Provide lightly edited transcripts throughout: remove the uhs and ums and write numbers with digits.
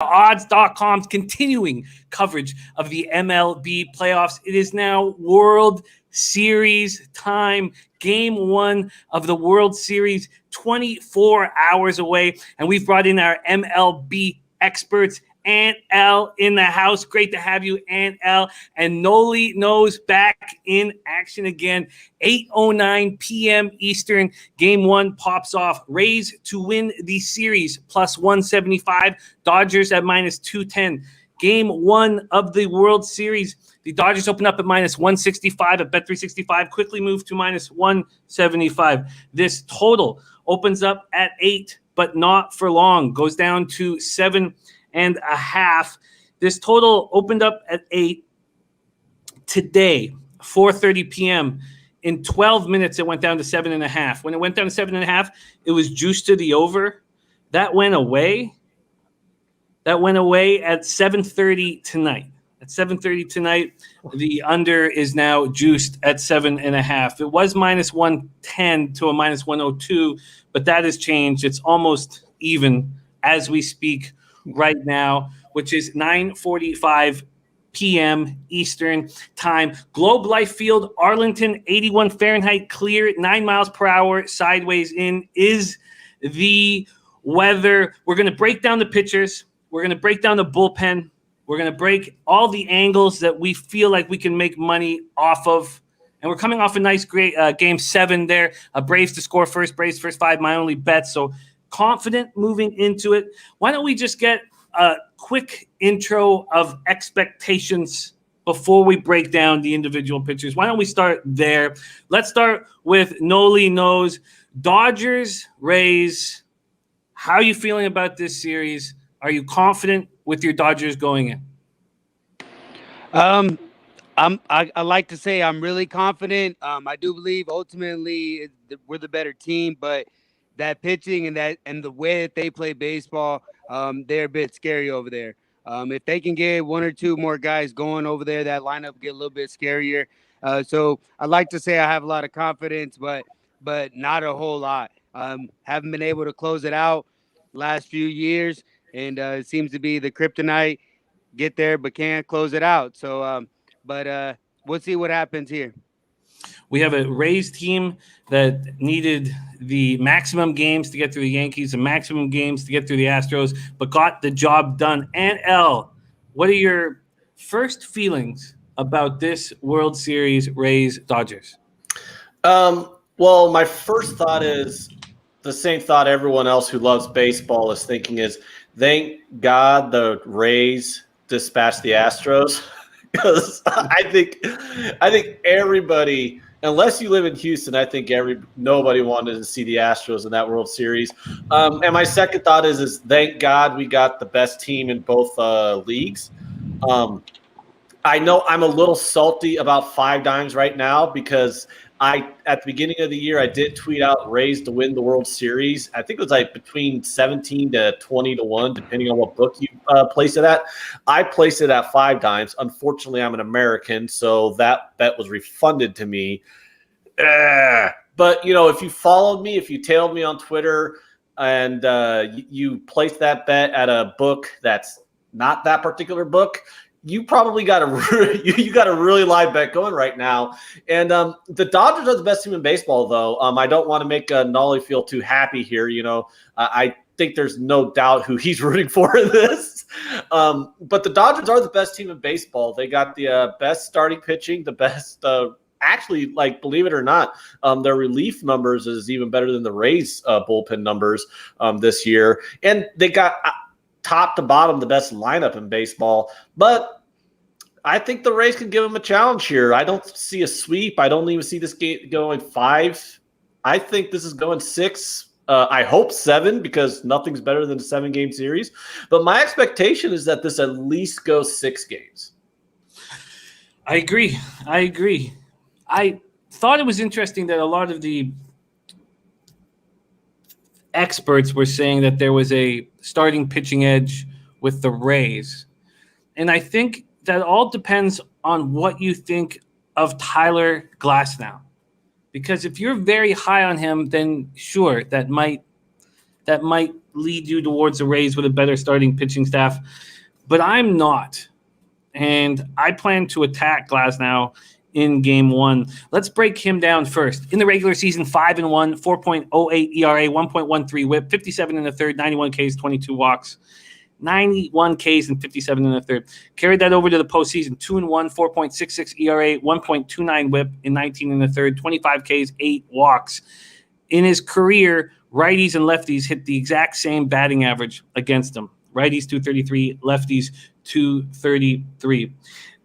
Odds.com's continuing coverage of the MLB playoffs. It is now World Series time. Game 1 of the World Series, 24 hours away. And we've brought in our MLB experts, Aunt L in the house. Great to have you, Aunt L. And Nolly knows back in action again. 8:09 p.m. Eastern. Game 1 pops off. Rays to win the series, plus 175. Dodgers at minus 210. Game 1 of the World Series. The Dodgers open up at minus 165 at Bet365. Quickly move to minus 175. This total opens up at 8, but not for long. Goes down to 7.5. This total opened up at 8 today, 4:30 p.m. In 12 minutes, it went down to 7.5. When it went down to 7.5, it was juiced to the over. That went away. At 7:30 tonight. At 7:30 tonight, the under is now juiced at 7.5. It was minus 110 to a minus 102, but that has changed. It's almost even as we speak right now, which is 9:45 p.m. Eastern time. Globe Life Field, Arlington, 81 Fahrenheit, clear, 9 miles per hour, sideways in is the weather. We're going to break down the pitchers. We're going to break down the bullpen. We're going to break all the angles that we feel like we can make money off of. And we're coming off a nice, great Game 7 there. Braves to score first, Braves first 5, my only bet. So confident moving into it. Why don't we just get a quick intro of expectations before we break down the individual pitchers? Why don't we start there? Let's start with Nolly Knows. Dodgers, Rays. How are you feeling about this series? Are you confident with your Dodgers going in? I like to say I'm really confident. I do believe ultimately we're the better team, but that pitching and the way that they play baseball, they're a bit scary over there. If they can get one or two more guys going over there, that lineup will get a little bit scarier. So I like to say I have a lot of confidence, but not a whole lot. Haven't been able to close it out last few years, and it seems to be the kryptonite. Get there, but can't close it out. So, but we'll see what happens here. We have a Rays team that needed the maximum games to get through the Yankees, the maximum games to get through the Astros, but got the job done. And L, what are your first feelings about this World Series Rays-Dodgers? Well, my first thought is the same thought everyone else who loves baseball is thinking is, thank God the Rays dispatched the Astros, because I think everybody, unless you live in Houston, I think nobody wanted to see the Astros in that World Series. And my second thought is thank God we got the best team in both leagues. I know I'm a little salty about 5 dimes right now because at the beginning of the year, I did tweet out Rays to win the World Series. I think it was like between 17 to 20 to 1, depending on what book you place it at. I placed it at 5 dimes. Unfortunately, I'm an American, so that bet was refunded to me. But, if you followed me, if you tailed me on Twitter and you placed that bet at a book that's not that particular book, you probably got a really live bet going right now. And the Dodgers are the best team in baseball, though. I don't want to make Nolly feel too happy here. I think there's no doubt who he's rooting for in this. But the Dodgers are the best team in baseball. They got the best starting pitching, the best actually, believe it or not, their relief numbers is even better than the Rays bullpen numbers this year. And they got top to bottom the best lineup in baseball. But I think the Rays can give them a challenge here. I don't see a sweep. I don't even see this game going 5. I think this is going 6. I hope 7, because nothing's better than a 7-game series. But my expectation is that this at least goes 6 games. I agree. I thought it was interesting that a lot of the experts were saying that there was a starting pitching edge with the Rays. And I think that all depends on what you think of Tyler Glasnow. Because if you're very high on him, then sure, that might lead you towards the Rays with a better starting pitching staff, but I'm not. And I plan to attack Glasnow in game one. Let's break him down first. In the regular season, 5-1, 4.08 ERA, 1.13 whip, 57 in the third, 91 Ks, 22 walks. 91 Ks and 57 in the third. Carried that over to the postseason. 2-1, 4.66 ERA, 1.29 whip in 19 in the third, 25 Ks, 8 walks. In his career, righties and lefties hit the exact same batting average against him. Righties 233, lefties 233.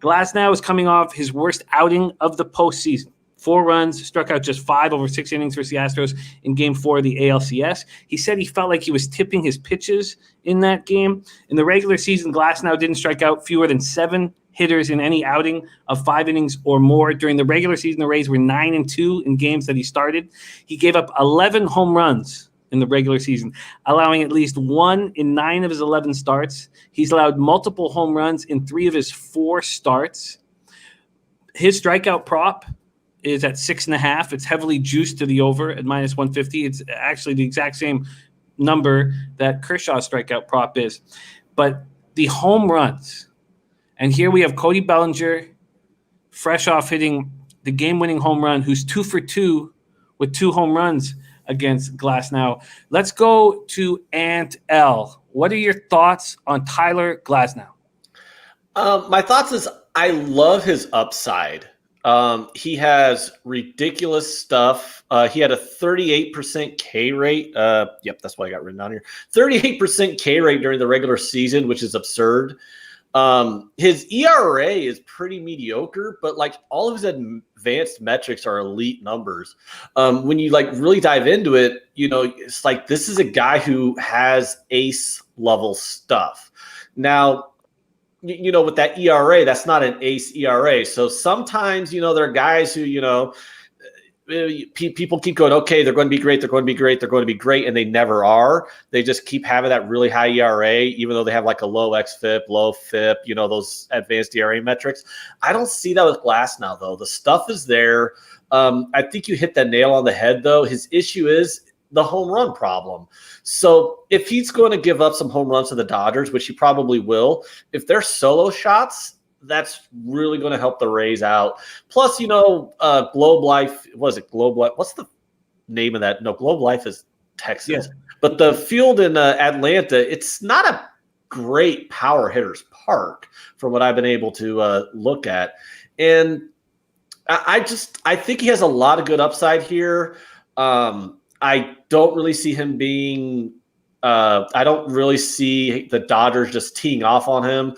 Glasnow is coming off his worst outing of the postseason. 4 runs, struck out just 5 over 6 innings versus the Astros in Game 4 of the ALCS. He said he felt like he was tipping his pitches in that game. In the regular season, Glasnow didn't strike out fewer than 7 hitters in any outing of 5 innings or more. During the regular season, the Rays were 9-2 in games that he started. He gave up 11 home runs in the regular season, allowing at least 1 in 9 of his 11 starts. He's allowed multiple home runs in 3 of his 4 starts. His strikeout prop is at 6.5. It's heavily juiced to the over at -150. It's actually the exact same number that Kershaw's strikeout prop is. But the home runs, and here we have Cody Bellinger, fresh off hitting the game-winning home run, who's 2 for 2 with 2 home runs against Glasnow. Let's go to Ant L. What are your thoughts on Tyler Glasnow? My thoughts is I love his upside. He has ridiculous stuff. He had a 38% K rate. Yep, that's what I got written down here. 38% K rate during the regular season, which is absurd. His ERA is pretty mediocre, but like all of his advanced metrics are elite numbers. When you like really dive into it, you know, it's like this is a guy who has ace level stuff. Now, you know, with that ERA, that's not an ace ERA. So sometimes, you know, there are guys who, you know, people keep going, okay, they're going to be great, they're going to be great, they're going to be great, and they never are. They just keep having that really high ERA, even though they have like a low xFIP, low FIP, you know, those advanced ERA metrics. I don't see that with Glasnow, though. The stuff is there. I think you hit that nail on the head, though. His issue is the home run problem. So if he's going to give up some home runs to the Dodgers, which he probably will, if they're solo shots, that's really going to help the Rays out. Plus, you know, Globe Life, what is it? Globe Life. What's the name of that? No, Globe Life is Texas. Yeah. But the field in Atlanta, it's not a great power hitter's park from what I've been able to look at. And I think he has a lot of good upside here. I don't really see him being I don't really see the Dodgers just teeing off on him.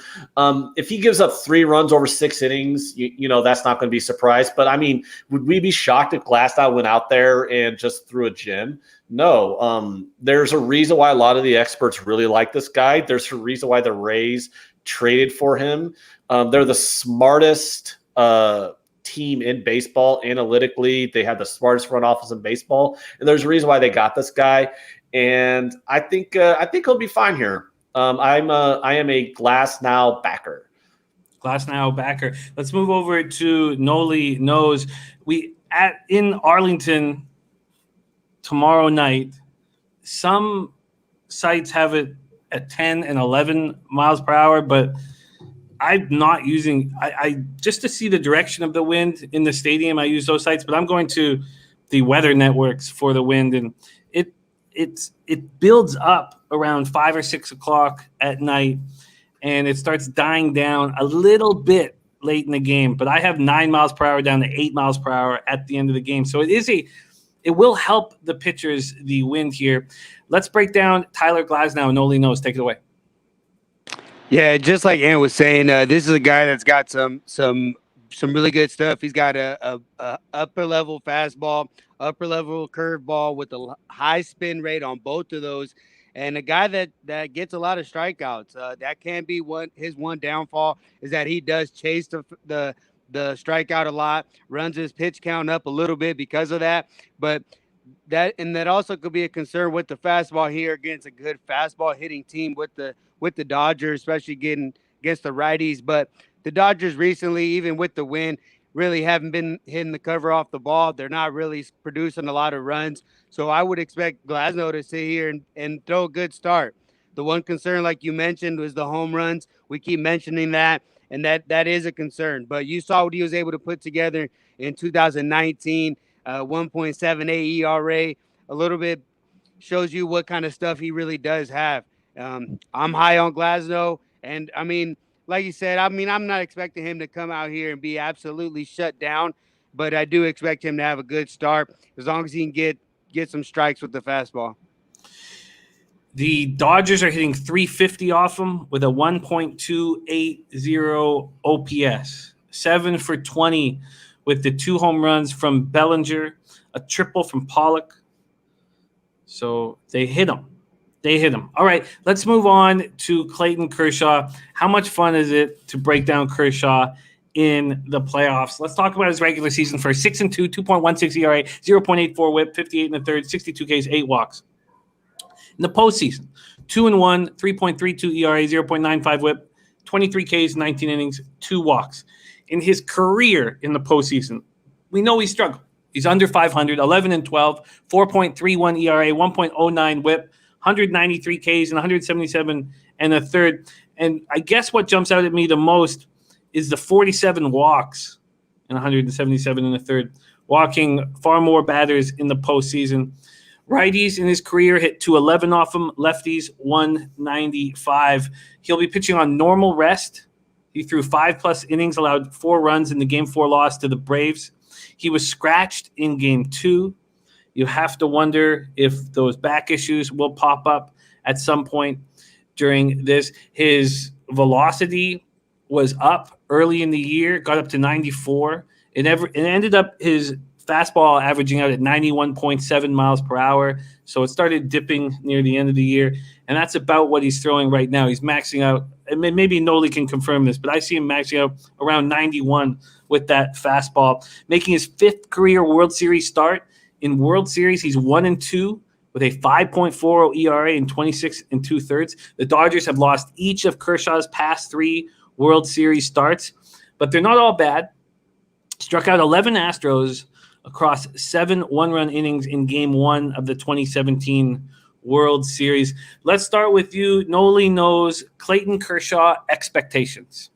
If he gives up 3 runs over 6 innings, you know, that's not going to be a surprise. But, I mean, would we be shocked if Glasnow went out there and just threw a gem? No. There's a reason why a lot of the experts really like this guy. There's a reason why the Rays traded for him. They're the smartest team in baseball analytically. They have the smartest front office in baseball, and there's a reason why they got this guy. And I think he'll be fine here. I am a Glasnow backer. Glasnow backer. Let's move over to Nolly knows. In Arlington tomorrow night. Some sites have it at 10 and 11 miles per hour, but I'm not using I just to see the direction of the wind in the stadium. I use those sites, but I'm going to the weather networks for the wind, and it builds up around 5 or 6 o'clock at night, and it starts dying down a little bit late in the game. But I have 9 miles per hour down to 8 miles per hour at the end of the game, so it will help the pitchers, the wind here. Let's break down Tyler Glasnow. Nolly knows. Take it away. Yeah, just like Ant was saying, this is a guy that's got some really good stuff. He's got a upper level fastball, upper level curveball with a high spin rate on both of those, and a guy that gets a lot of strikeouts. That can be his one downfall is that he does chase the strikeout a lot, runs his pitch count up a little bit because of that, but that also could be a concern with the fastball here against a good fastball hitting team with the Dodgers, especially getting against the righties. But the Dodgers recently, even with the win, really haven't been hitting the cover off the ball. They're not really producing a lot of runs. So I would expect Glasnow to sit here and throw a good start. The one concern, like you mentioned, was the home runs. We keep mentioning that, and that is a concern. But you saw what he was able to put together in 2019, 1.78 ERA, a little bit shows you what kind of stuff he really does have. I'm high on Glasnow, and I mean, like you said, I mean, I'm not expecting him to come out here and be absolutely shut down, but I do expect him to have a good start as long as he can get some strikes with the fastball. The Dodgers are hitting 350 off him with a 1.280 OPS. 7 for 20 with the 2 home runs from Bellinger, a triple from Pollock. So they hit him. All right, let's move on to Clayton Kershaw. How much fun is it to break down Kershaw in the playoffs? Let's talk about his regular season first. 6-2, 2.16 ERA, 0.84 WHIP, 58 and a third, 62 Ks, 8 walks. In the postseason, 2-1, 3.32 ERA, 0.95 WHIP, 23 Ks, 19 innings, 2 walks. In his career in the postseason, we know he struggled. He's under 500, 11-12, 4.31 ERA, 1.09 WHIP, 193 Ks, and 177 and a third. And I guess what jumps out at me the most is the 47 walks and 177 and a third, walking far more batters in the postseason. Righties in his career hit 211 off him, lefties 195. He'll be pitching on normal rest. He threw 5+ innings, allowed 4 runs in the Game 4 loss to the Braves. He was scratched in Game 2. You have to wonder if those back issues will pop up at some point during this. His velocity was up early in the year, got up to 94. It ended up his fastball averaging out at 91.7 miles per hour. So it started dipping near the end of the year. And that's about what he's throwing right now. He's maxing out. And maybe Nolly can confirm this, but I see him maxing out around 91 with that fastball, making his 5th career World Series start. In World Series, he's 1-2 with a 5.40 ERA in 26 2/3. The Dodgers have lost each of Kershaw's past 3 World Series starts, but they're not all bad. Struck out 11 Astros across 7 one-run innings in Game 1 of the 2017 World Series. Let's start with you. Nolly knows Clayton Kershaw expectations.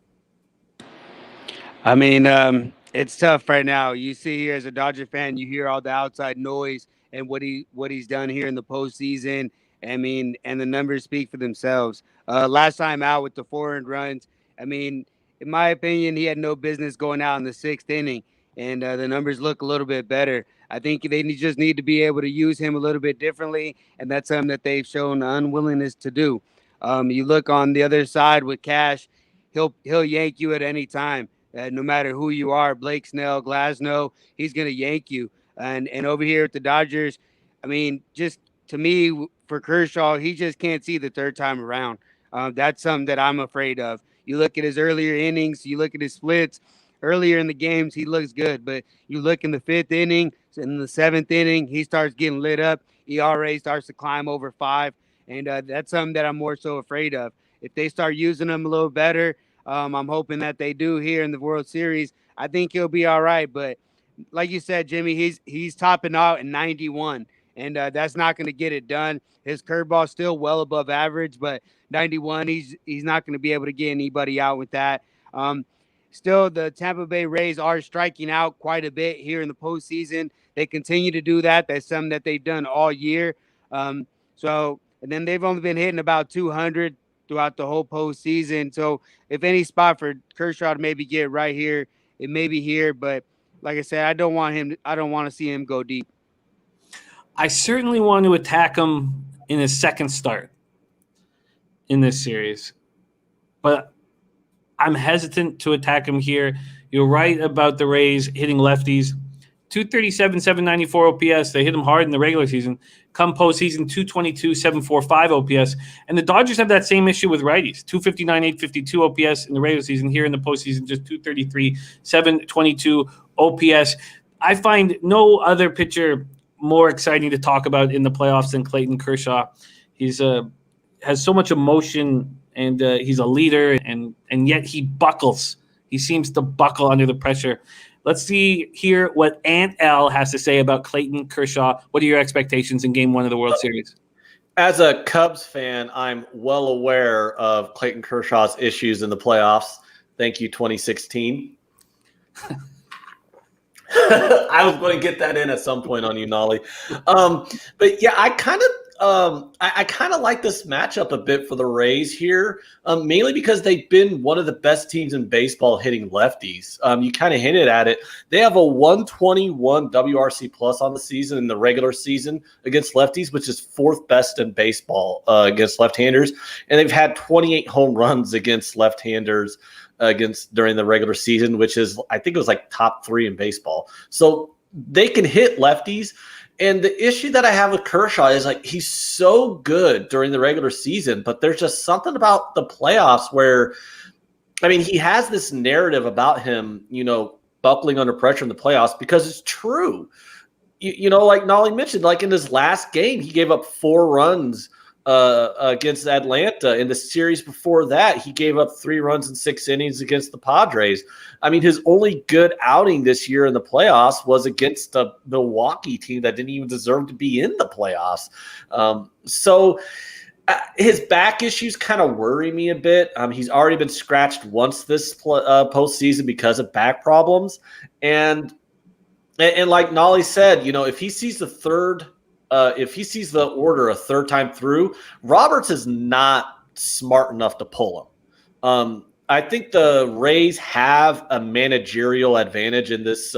I mean, it's tough right now. You see here as a Dodger fan, you hear all the outside noise and what he's done here in the postseason. I mean, and the numbers speak for themselves. Last time out with the 4 earned runs, I mean, in my opinion, he had no business going out in the 6th inning, and the numbers look a little bit better. I think they just need to be able to use him a little bit differently, and that's something that they've shown unwillingness to do. You look on the other side with Cash, he'll yank you at any time. No matter who you are, Blake Snell, Glasnow, he's going to yank you. And over here at the Dodgers, I mean, just to me, for Kershaw, he just can't see the 3rd time around. That's something that I'm afraid of. You look at his earlier innings, you look at his splits. Earlier in the games, he looks good. But you look in the 5th inning, in the 7th inning, he starts getting lit up. ERA starts to climb over 5. And that's something that I'm more so afraid of. If they start using him a little better, I'm hoping that they do here in the World Series. I think he'll be all right. But like you said, Jimmy, he's topping out at 91, and that's not going to get it done. His curveball still well above average, but 91, he's not going to be able to get anybody out with that. Still, the Tampa Bay Rays are striking out quite a bit here in the postseason. They continue to do that. That's something that they've done all year. And then they've only been hitting about 200 throughout the whole postseason. So if any spot for Kershaw to maybe get right here, it may be here. But like I said, I don't want to see him go deep. I certainly want to attack him in his 2nd start in this series, but I'm hesitant to attack him here. You're right about the Rays hitting lefties. 237, 794 OPS. They hit him hard in the regular season. Come postseason, 222, 745 OPS. And the Dodgers have that same issue with righties. 259, 852 OPS in the regular season. Here in the postseason, just 233, 722 OPS. I find no other pitcher more exciting to talk about in the playoffs than Clayton Kershaw. He's has so much emotion, and he's a leader, and yet he buckles. He seems to buckle under the pressure. Let's hear what Aunt L has to say about Clayton Kershaw. What are your expectations in Game 1 of the World Series? As a Cubs fan, I'm well aware of Clayton Kershaw's issues in the playoffs. Thank you, 2016. I was going to get that in at some point on you, Nolly. But yeah, I kind of like this matchup a bit for the Rays here, mainly because they've been one of the best teams in baseball hitting lefties. You kind of hinted at it. They have a 121 WRC plus on the season in the regular season against lefties, which is fourth best in baseball against left-handers, and they've had 28 home runs against left-handers during the regular season, which is, I think it was like top 3 in baseball. So they can hit lefties. And the issue that I have with Kershaw is like he's so good during the regular season, but there's just something about the playoffs where, I mean, he has this narrative about him, buckling under pressure in the playoffs because it's true. Like Nolly mentioned, like in his last game, he gave up 4 runs against Atlanta. In the series before that, he gave up 3 runs in 6 innings against the Padres. I mean, his only good outing this year in the playoffs was against a Milwaukee team that didn't even deserve to be in the playoffs. So his back issues kind of worry me a bit. He's already been scratched once this postseason because of back problems. And like Nolly said, if he sees the order a third time through, Roberts is not smart enough to pull him. I think the Rays have a managerial advantage in this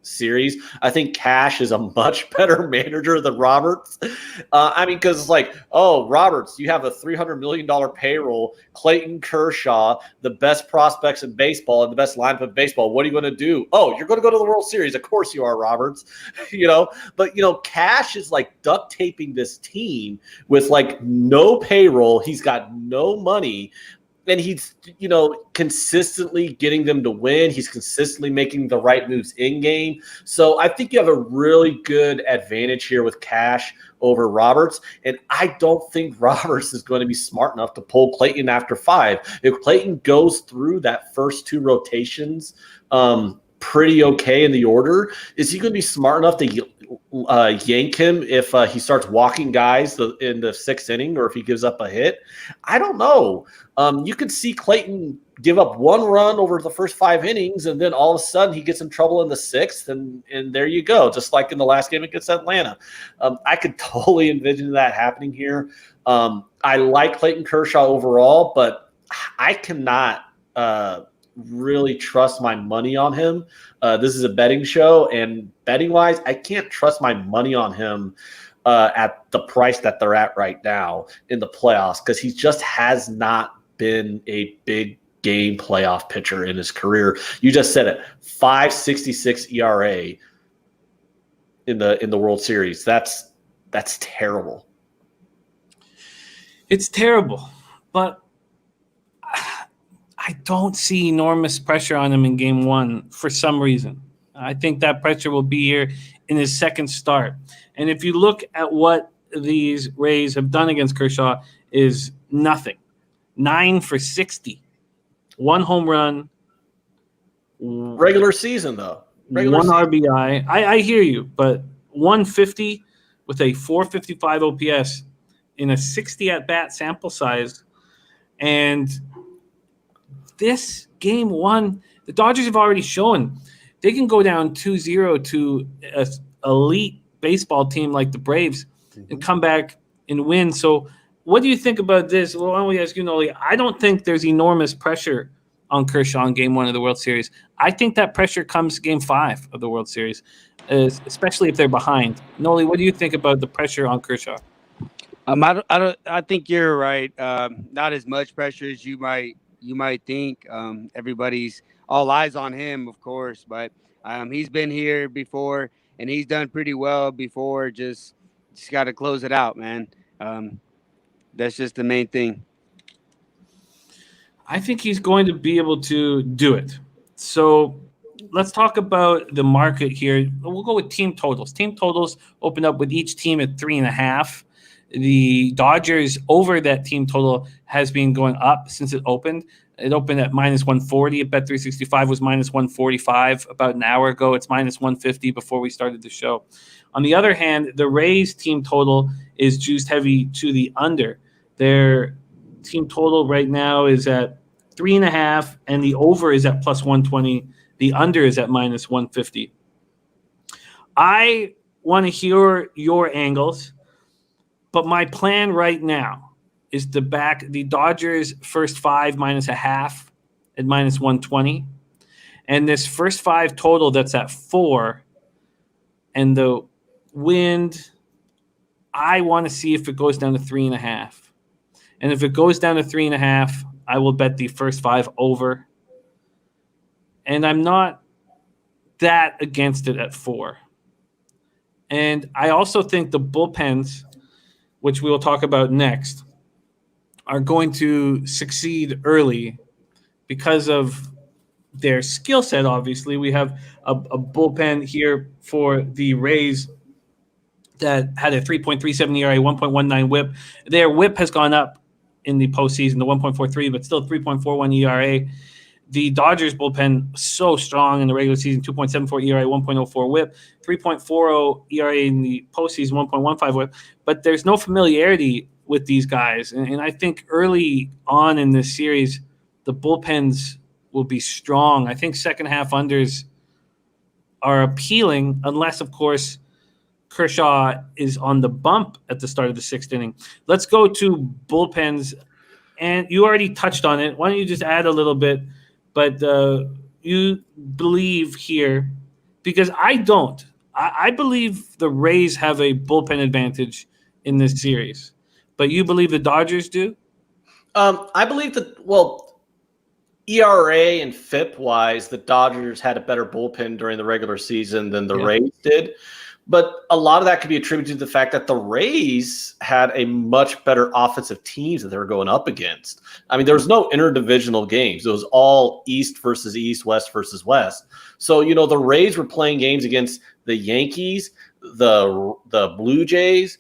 series. I think Cash is a much better manager than Roberts. Because it's like, oh, Roberts, you have a $300 million payroll, Clayton Kershaw, the best prospects in baseball and the best lineup in baseball. What are you going to do? Oh, you're going to go to the World Series. Of course you are, Roberts. But Cash is like duct taping this team with like no payroll. He's got no money. And he's, consistently getting them to win. He's consistently making the right moves in game. So I think you have a really good advantage here with Cash over Roberts. And I don't think Roberts is going to be smart enough to pull Clayton after 5. If Clayton goes through that first 2 rotations pretty okay in the order, is he going to be smart enough to yank him if he starts walking guys in the 6th inning or if he gives up a hit? I don't know. You could see Clayton give up 1 run over the first 5 innings, and then all of a sudden he gets in trouble in the 6th, and there you go, just like in the last game against Atlanta. I could totally envision that happening here. I like Clayton Kershaw overall, but I cannot really trust my money on him. This is a betting show, and betting-wise, I can't trust my money on him at the price that they're at right now in the playoffs because he just has not been a big game playoff pitcher in his career. You just said it, 5.66 ERA in the World Series. That's terrible. It's terrible, but I don't see enormous pressure on him in Game 1 for some reason. I think that pressure will be here in his second start. And if you look at what these Rays have done against Kershaw, is nothing. 9 for 60, 1 home run. Regular season, though. 1 RBI. I hear you, but 150 with a 455 OPS in a 60 at-bat sample size. And this Game 1, the Dodgers have already shown they can go down 2-0 to an elite baseball team like the Braves and come back and win. So what do you think about this? Well, why don't we ask you, Nolly? I don't think there's enormous pressure on Kershaw in Game 1 of the World Series. I think that pressure comes Game 5 of the World Series, especially if they're behind. Nolly, what do you think about the pressure on Kershaw? I think you're right. Not as much pressure as you might think. Everybody's all eyes on him, of course, but he's been here before and he's done pretty well before. Just got to close it out, man. That's just the main thing. I think he's going to be able to do it. So let's talk about the market here. We'll go with team totals. Team totals open up with each team at 3.5. The Dodgers over that team total has been going up since it opened. It opened at minus 140 at Bet365, was minus 145 about an hour ago. It's minus 150 before we started the show. On the other hand, the Rays team total is juiced heavy to the under. Their team total right now is at 3.5, and the over is at plus 120. The under is at minus 150. I want to hear your angles, but my plan right now is to back the Dodgers first 5 minus a half at minus 120. And this first 5 total that's at 4, and the wind, I want to see if it goes down to 3.5. And if it goes down to 3.5, I will bet the first 5 over. And I'm not that against it at 4. And I also think the bullpens, which we will talk about next, are going to succeed early because of their skill set, obviously. We have a bullpen here for the Rays that had a 3.37 ERA, 1.19 whip. Their whip has gone up in the postseason to 1.43, but still 3.41 ERA. The Dodgers bullpen so strong in the regular season, 2.74 ERA, 1.04 whip, 3.40 ERA in the postseason, 1.15 whip. But there's no familiarity with these guys. And I think early on in this series, the bullpens will be strong. I think second half unders are appealing unless, of course, Kershaw is on the bump at the start of the 6th inning. Let's go to bullpens. And you already touched on it. Why don't you just add a little bit? But you believe here, because I don't. I believe the Rays have a bullpen advantage in this series. But you believe the Dodgers do? I believe that, ERA and FIP-wise, the Dodgers had a better bullpen during the regular season than the Rays did. But a lot of that could be attributed to the fact that the Rays had a much better offensive teams that they were going up against. I mean, there was no interdivisional games. It was all East versus East, West versus West. So, the Rays were playing games against the Yankees, the Blue Jays,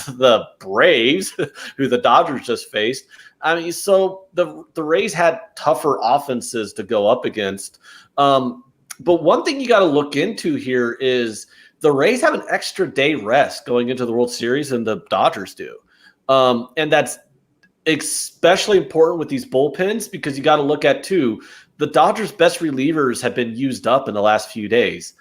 the Braves, who the Dodgers just faced. I mean, so the Rays had tougher offenses to go up against. But one thing you got to look into here is the Rays have an extra day rest going into the World Series than the Dodgers do. And that's especially important with these bullpens because you got to look at, too, the Dodgers' best relievers have been used up in the last few days.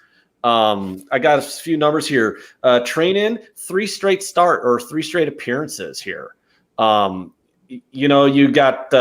I got a few numbers here. Train-in, 3 straight appearances here. You got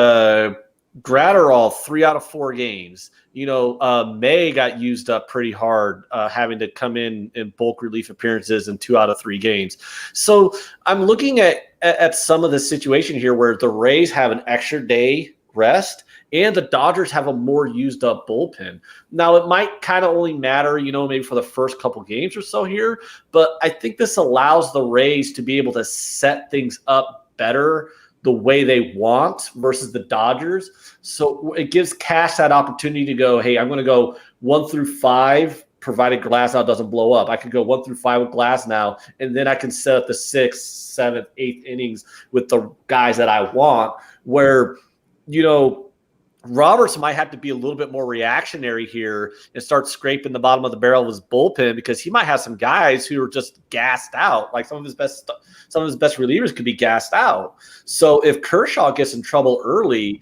Gratterall 3 out of 4 games. May got used up pretty hard, having to come in bulk relief appearances in 2 out of 3 games. So I'm looking at some of the situation here where the Rays have an extra day rest and the Dodgers have a more used up bullpen. Now it might kind of only matter, maybe for the first couple games or so here, but I think this allows the Rays to be able to set things up better the way they want versus the Dodgers. So it gives Cash that opportunity to go, hey, I'm going to go 1 through 5, provided Glasnow doesn't blow up. I could go 1 through 5 with Glasnow, and then I can set up the 6th, 7th, 8th innings with the guys that I want, where, Roberts might have to be a little bit more reactionary here and start scraping the bottom of the barrel of his bullpen because he might have some guys who are just gassed out. Like some of his best relievers could be gassed out. So if Kershaw gets in trouble early,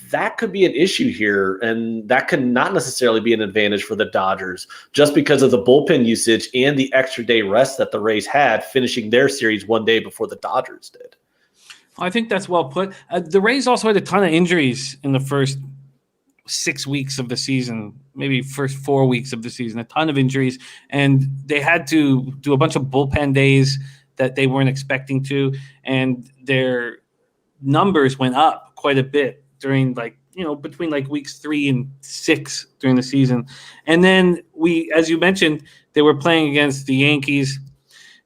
that could be an issue here, and that could not necessarily be an advantage for the Dodgers just because of the bullpen usage and the extra day rest that the Rays had, finishing their series 1 day before the Dodgers did. I think that's well put. The Rays also had a ton of injuries in the first 6 weeks of the season, maybe first 4 weeks of the season, a ton of injuries. And they had to do a bunch of bullpen days that they weren't expecting to. And their numbers went up quite a bit during between weeks 3 and 6 during the season. And then as you mentioned, they were playing against the Yankees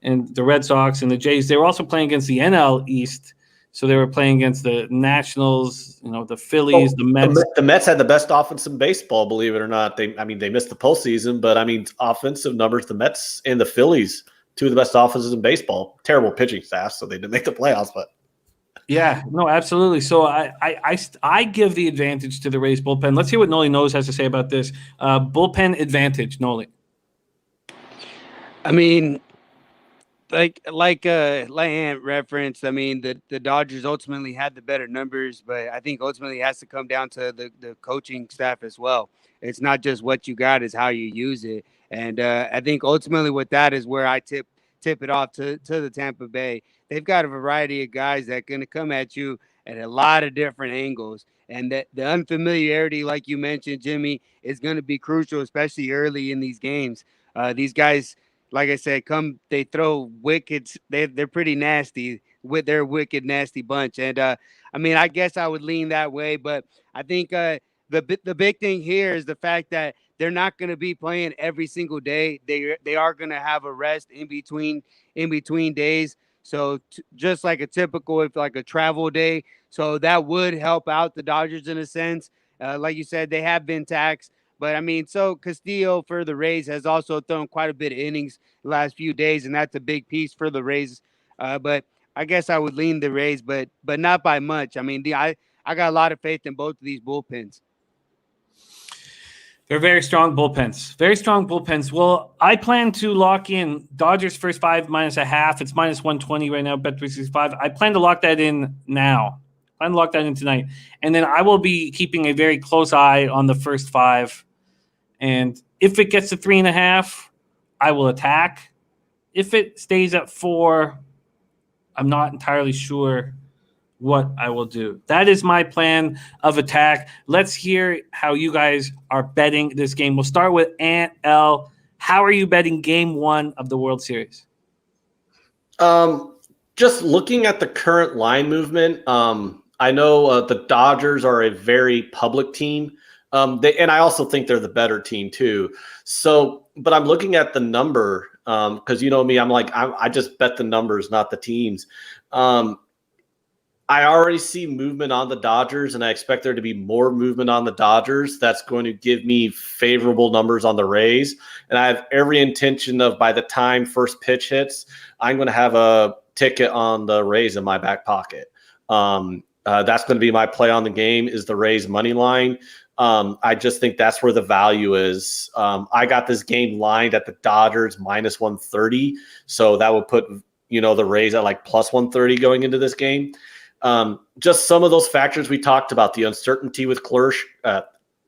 and the Red Sox and the Jays. They were also playing against the NL East. So they were playing against the Nationals, the Phillies, the Mets. The Mets had the best offense in baseball, believe it or not. They missed the postseason, but offensive numbers, the Mets and the Phillies, two of the best offenses in baseball. Terrible pitching staff, so they didn't make the playoffs, but. Yeah, no, absolutely. So I give the advantage to the Rays bullpen. Let's hear what Nolly Knows has to say about this. Bullpen advantage, Nolly. I mean, like Ant referenced, I mean, the Dodgers ultimately had the better numbers, but I think ultimately it has to come down to the coaching staff as well. It's not just what you got, it's how you use it. And I think ultimately with that is where I tip it off to the Tampa Bay. They've got a variety of guys that are going to come at you at a lot of different angles. And that the unfamiliarity, like you mentioned, Jimmy, is going to be crucial, especially early in these games. These guys, like I said, they throw wickets. They're pretty nasty with their wicked, nasty bunch. And I mean, I guess I would lean that way. But I think the big thing here is the fact that they're not going to be playing every single day. They are going to have a rest in between days. So just like a typical, if like a travel day. So that would help out the Dodgers in a sense. Like you said, they have been taxed. But I mean, so Castillo for the Rays has also thrown quite a bit of innings the last few days, and that's a big piece for the Rays. But I guess I would lean the Rays, but not by much. I mean, I got a lot of faith in both of these bullpens. They're very strong bullpens. Very strong bullpens. Well, I plan to lock in Dodgers first 5 -0.5. It's -120 right now, Bet365. I plan to lock that in now. I plan to lock that in tonight. And then I will be keeping a very close eye on the first 5. And if it gets to 3.5, I will attack. If it stays at 4, I'm not entirely sure what I will do. That is my plan of attack. Let's hear how you guys are betting this game. We'll start with Ant L. How are you betting game 1 of the World Series? Just looking at the current line movement, I know the Dodgers are a very public team. And I also think they're the better team too. So, but I'm looking at the number because you know me, I'm like, I just bet the numbers, not the teams. I already see movement on the Dodgers, and I expect there to be more movement on the Dodgers. That's going to give me favorable numbers on the Rays. And I have every intention of, by the time first pitch hits, I'm going to have a ticket on the Rays in my back pocket. That's going to be my play on the game, is the Rays money line. I just think that's where the value is. I got this game lined at the Dodgers -130. So that would put, the Rays at like +130 going into this game. Just some of those factors we talked about, the uncertainty with Kershaw,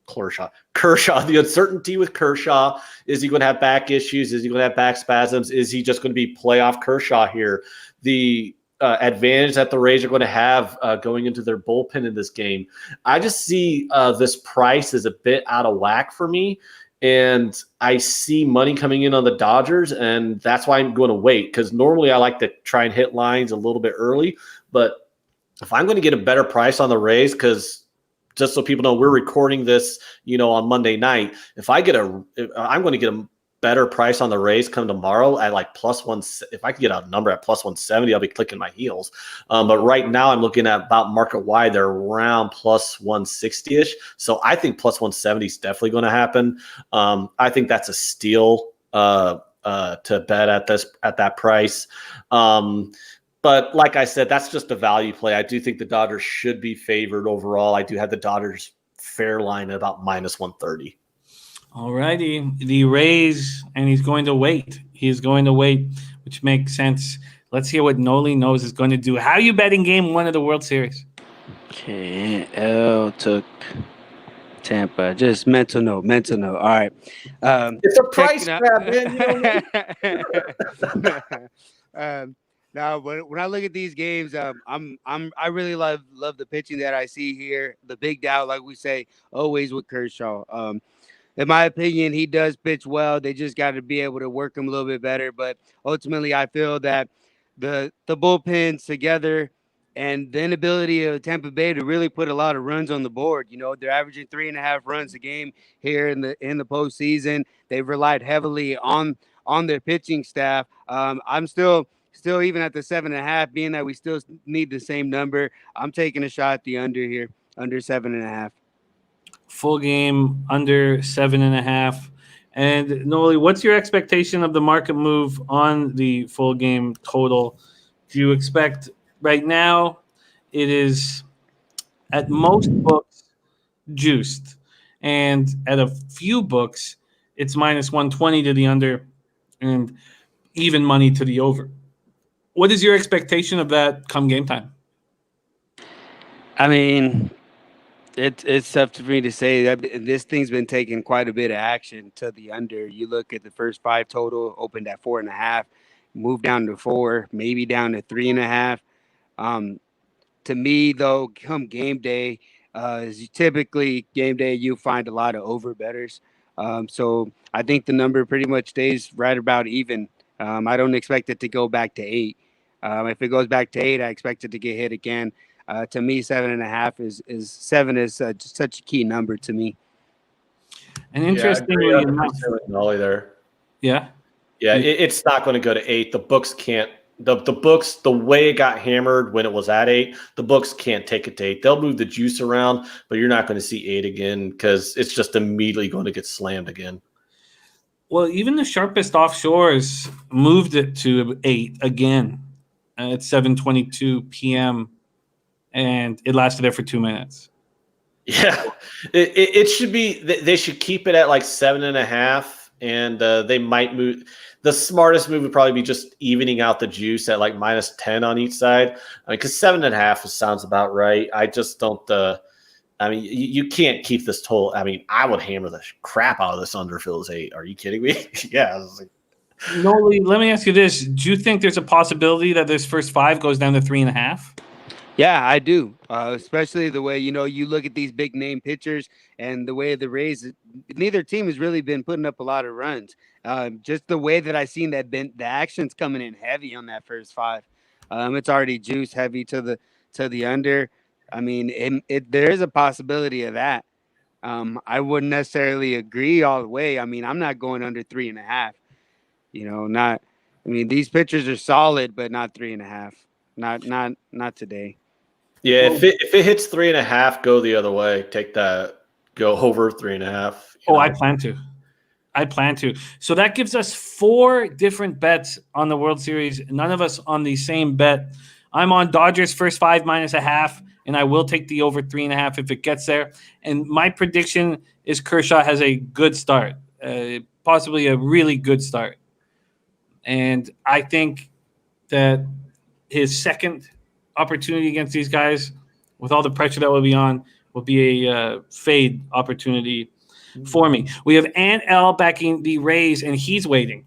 the uncertainty with Kershaw. Is he going to have back issues? Is he going to have back spasms? Is he just going to be playoff Kershaw here? The advantage that the Rays are going to have going into their bullpen in this game. I just see this price is a bit out of whack for me. And I see money coming in on the Dodgers, and that's why I'm going to wait, because normally I like to try and hit lines a little bit early. But if I'm going to get a better price on the Rays, because just so people know, we're recording this, on Monday night. I'm going to get a better price on the Rays come tomorrow at like +1. If I could get a number at +170, I'll be clicking my heels. But right now I'm looking at about market wide. They're around +160-ish. So I think +170 is definitely going to happen. I think that's a steal to bet at that price. But like I said, that's just a value play. I do think the Dodgers should be favored overall. I do have the Dodgers fair line at about -130. All righty. The Rays, and he's going to wait. He is going to wait, which makes sense. Let's hear what Nolly Knows is going to do. How are you betting game 1 of the World Series? Okay, L took Tampa. Just mental note. All right. It's a price grab, man. Now, when I look at these games, I really love the pitching that I see here. The big doubt, like we say, always with Kershaw. In my opinion, he does pitch well. They just got to be able to work him a little bit better. But ultimately, I feel that the bullpens together and the inability of Tampa Bay to really put a lot of runs on the board. They're averaging 3.5 runs a game here in the postseason. They've relied heavily on their pitching staff. I'm still even at the 7.5, being that we still need the same number. I'm taking a shot at the under here, under 7.5. Full game under 7.5. And Nolly, what's your expectation of the market move on the full game total? Do you expect right now it is at most books juiced, and at a few books it's minus 120 to the under and even money to the over? What is your expectation of that come game time? I mean, it's tough for me to say. That this thing's been taking quite a bit of action to the under. You look at the first 5 total, opened at 4.5, moved down to 4, maybe down to 3.5. To me, though, come game day, typically game day, you find a lot of over betters. So I think the number pretty much stays right about even. I don't expect it to go back to 8. If it goes back to 8, I expect it to get hit again. To me, 7.5 is 7 is just such a key number to me. And interestingly enough, Nolly there. Yeah, it's not going to go to 8. The books can't. The books, the way it got hammered when it was at 8, the books can't take it to 8. They'll move the juice around, but you're not going to see 8 again because it's just immediately going to get slammed again. Well, even the sharpest offshores moved it to 8 again at 7:22 p.m. and it lasted there for 2 minutes. Yeah, it should be. They should keep it at like 7.5, and they might move. The smartest move would probably be just evening out the juice at like minus 10 on each side. I mean, because 7.5 sounds about right. I just don't. I mean, you can't keep this total. I mean, I would hammer the crap out of this under if it was 8. Are you kidding me? Yeah. Nolly, let me ask you this: do you think there's a possibility that this first 5 goes down to 3.5? Yeah, I do. Especially the way, you look at these big name pitchers and the way the Rays, neither team has really been putting up a lot of runs. Just the way that I seen that the action's coming in heavy on that first 5. It's already juice heavy to the under. I mean, there is a possibility of that. I wouldn't necessarily agree all the way. I mean, I'm not going under 3.5. These pitchers are solid, but not 3.5. Not today. Yeah, if it hits 3.5, go the other way. Take that. Go over 3.5. I plan to. So that gives us 4 different bets on the World Series. None of us on the same bet. I'm on Dodgers first 5 minus a half, and I will take the over 3.5 if it gets there. And my prediction is Kershaw has a good start, possibly a really good start. And I think that his second opportunity against these guys, with all the pressure that will be on, will be a fade opportunity for me. We have Ant L backing the Rays, and he's waiting.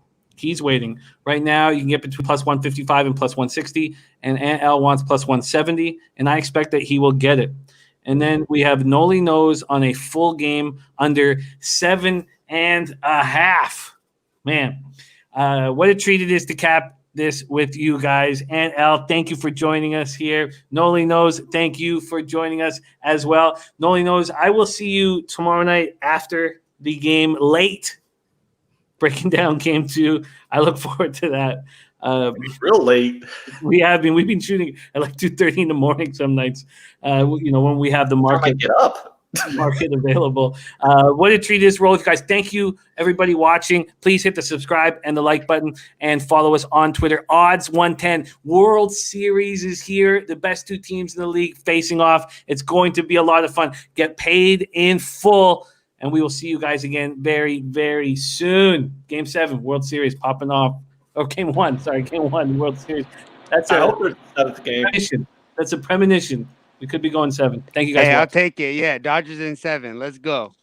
Right now, you can get between plus 155 and plus 160, and Ant L wants plus 170, and I expect that he will get it. And then we have Nolly Nose on a full game under 7.5. Man, what a treat it is to cap this with you guys. And Al, thank you for joining us here. Nolly Knows, thank you for joining us as well. Nolly Knows, I will see you tomorrow night after the game late, breaking down game 2. I look forward to that. Real late. We've been shooting at like 2:30 in the morning some nights. When we have the market get up. Market available. What a treat it is to roll with you guys. Thank you, everybody watching. Please hit the subscribe and the like button and follow us on Twitter. Odds 110. World Series is here. The best 2 teams in the league facing off. It's going to be a lot of fun. Get paid in full, and we will see you guys again very, very soon. Game 7, World Series popping off. Game 1, World Series. I hope it's the 7th game. Premonition. That's a premonition. We could be going 7. Thank you guys. Hey, I'll take it. Yeah, Dodgers in 7. Let's go.